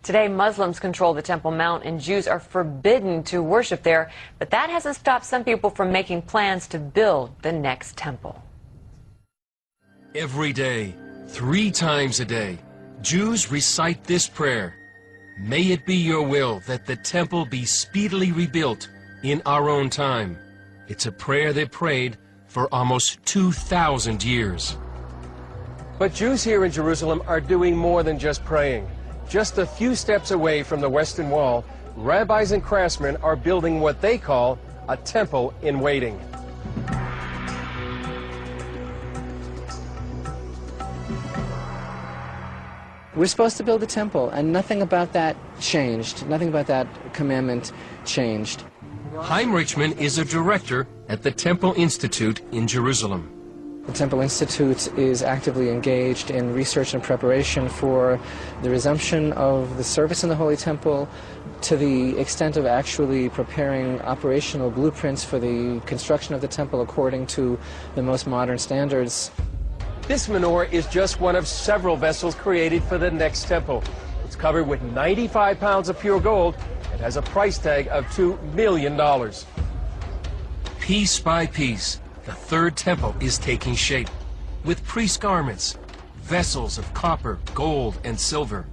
Today, Muslims control the Temple Mount and Jews are forbidden to worship there, but that hasn't stopped some people from making plans to build the next temple. Every day, 3 times a day, Jews recite this prayer: "May it be your will that the temple be speedily rebuilt in our own time." It's a prayer they prayed for almost 2,000 years. But Jews here in Jerusalem are doing more than just praying. Just a few steps away from the Western Wall, rabbis and craftsmen are building what they call a temple in waiting. We're supposed to build a temple, and nothing about that changed. Nothing about that commandment changed. Chaim Richman is a director at the Temple Institute in Jerusalem. The Temple Institute is actively engaged in research and preparation for the resumption of the service in the Holy Temple, to the extent of actually preparing operational blueprints for the construction of the temple according to the most modern standards. This menorah is just one of several vessels created for the next temple. It's covered with 95 pounds of pure gold and has a price tag of $2 million. Piece by piece, the third temple is taking shape, with priest garments, vessels of copper, gold, and silver,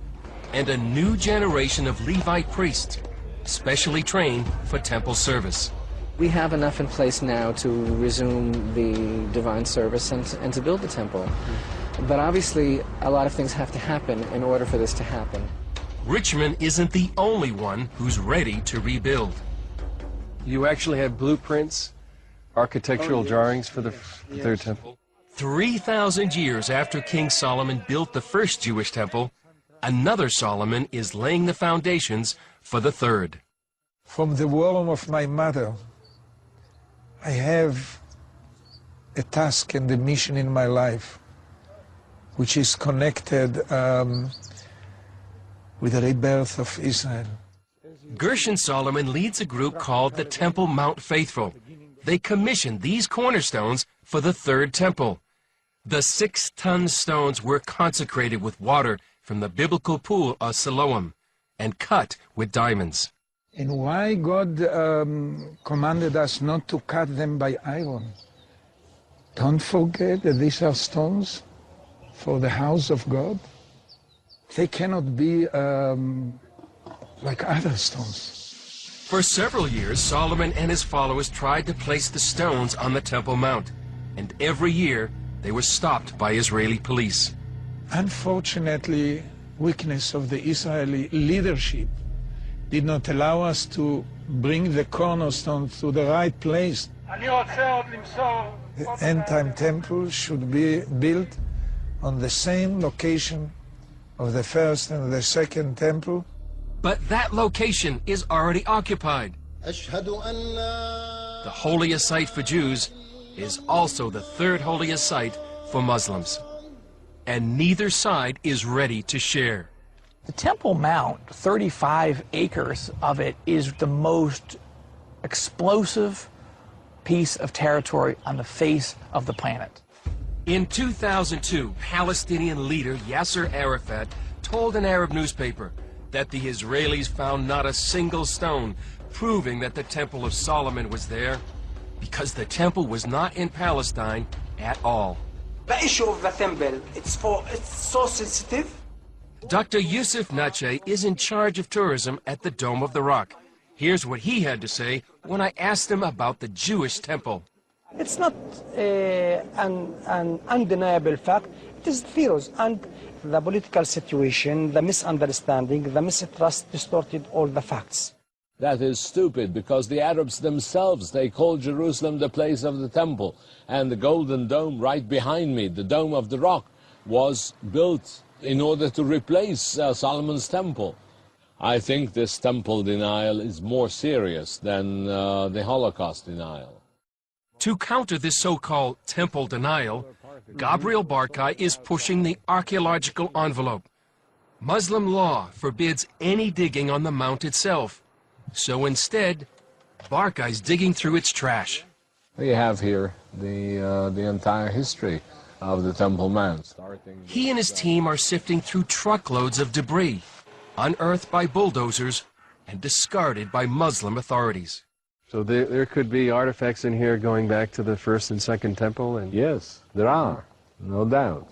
and a new generation of Levite priests, specially trained for temple service. We have enough in place now to resume the divine service and to build the temple. But obviously, a lot of things have to happen in order for this to happen. Richman isn't the only one who's ready to rebuild. You actually have blueprints, architectural drawings for the third temple? 3,000 years after King Solomon built the first Jewish temple, another Solomon is laying the foundations for the third. From the womb of my mother, I have a task and a mission in my life, which is connected with the rebirth of Israel. Gershon Solomon leads a group called the Temple Mount Faithful. They commissioned these cornerstones for the third temple. The 6-ton stones were consecrated with water from the biblical pool of Siloam and cut with diamonds. And why God commanded us not to cut them by iron? Don't forget that these are stones for the house of God. They cannot be like other stones. For several years, Solomon and his followers tried to place the stones on the Temple Mount, and every year they were stopped by Israeli police. Unfortunately, weakness of the Israeli leadership did not allow us to bring the cornerstone to the right place. The end-time temple should be built on the same location of the first and the second temple. But that location is already occupied. The holiest site for Jews is also the third holiest site for Muslims. And neither side is ready to share. The Temple Mount, 35 acres of it, is the most explosive piece of territory on the face of the planet. In 2002, Palestinian leader Yasser Arafat told an Arab newspaper that the Israelis found not a single stone proving that the Temple of Solomon was there, because the temple was not in Palestine at all. The issue of the temple, it's so sensitive. Dr. Yusuf Nache is in charge of tourism at the Dome of the Rock. Here's what he had to say when I asked him about the Jewish temple. It's not an undeniable fact. It is theories, and the political situation, the misunderstanding, the mistrust distorted all the facts. That is stupid, because the Arabs themselves, they call Jerusalem the place of the temple. And the Golden Dome right behind me, the Dome of the Rock, was built in order to replace Solomon's temple. I think this temple denial is more serious than the Holocaust denial. To counter this so-called temple denial, Gabriel Barkay is pushing the archaeological envelope. Muslim law forbids any digging on the mount itself. So instead, Barkay's digging through its trash. We have here the entire history of the Temple Mount. He and his team are sifting through truckloads of debris. unearthed by bulldozers and discarded by Muslim authorities. So there could be artifacts in here going back to the first and second temple? And Yes, there are, no doubt.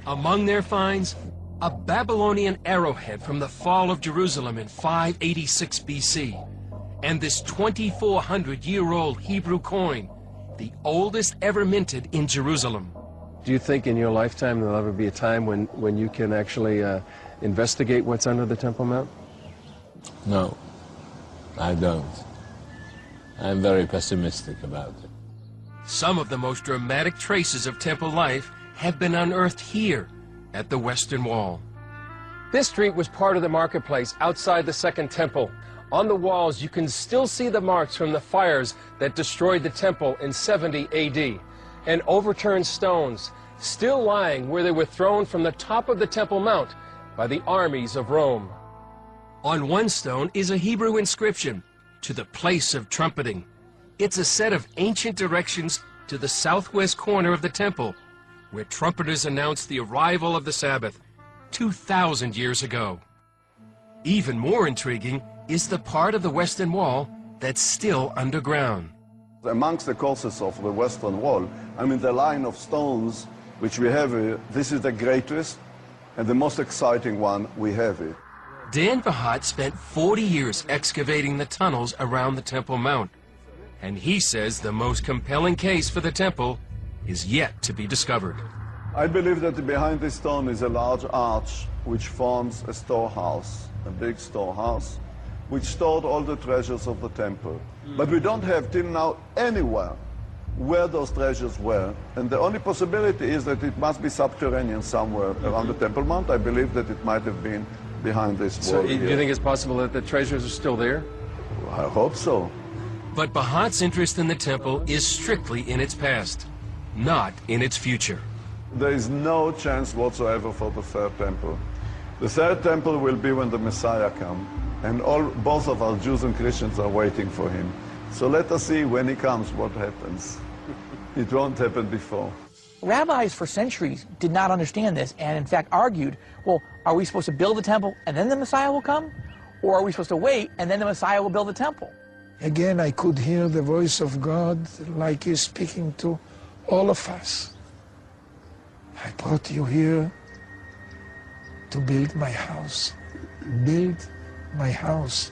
Among their finds, a Babylonian arrowhead from the fall of Jerusalem in 586 BC, and this 2,400-year-old Hebrew coin, the oldest ever minted in Jerusalem. do you think in your lifetime there'll ever be a time when you can actually investigate what's under the Temple Mount? No, I don't. I'm very pessimistic about it. Some of the most dramatic traces of temple life have been unearthed here at the Western Wall. This street was part of the marketplace outside the Second Temple. On the walls, you can still see the marks from the fires that destroyed the temple in 70 AD, and overturned stones still lying where they were thrown from the top of the Temple Mount by the armies of Rome. On one stone is a Hebrew inscription, "To the place of trumpeting." It's a set of ancient directions to the southwest corner of the temple, where trumpeters announced the arrival of the Sabbath 2,000 years ago. Even more intriguing is the part of the Western Wall that's still underground. Amongst the courses of the Western Wall, I mean the line of stones which we have here, this is the greatest and the most exciting one we have here. Dan Vahat spent 40 years excavating the tunnels around the Temple Mount, and he says the most compelling case for the temple is yet to be discovered. I believe that behind this stone is a large arch which forms a storehouse, a big storehouse, which stored all the treasures of the temple. But we don't have till now anywhere where those treasures were, and the only possibility is that it must be subterranean somewhere around the Temple Mount. I believe that it might have been behind this So wall do you here. think it's possible that the treasures are still there? I hope so. But Vahat's interest in the temple is strictly in its past, not in its future. There is no chance whatsoever for the third temple. The third temple will be when the Messiah comes, and both of our Jews and Christians are waiting for him. So let us see when he comes what happens. It won't happen before. Rabbis for centuries did not understand this and in fact argued, well, are we supposed to build the temple and then the Messiah will come? Or are we supposed to wait and then the Messiah will build the temple? Again, I could hear the voice of God like he's speaking to all of us. I brought you here to build my house. Build my house.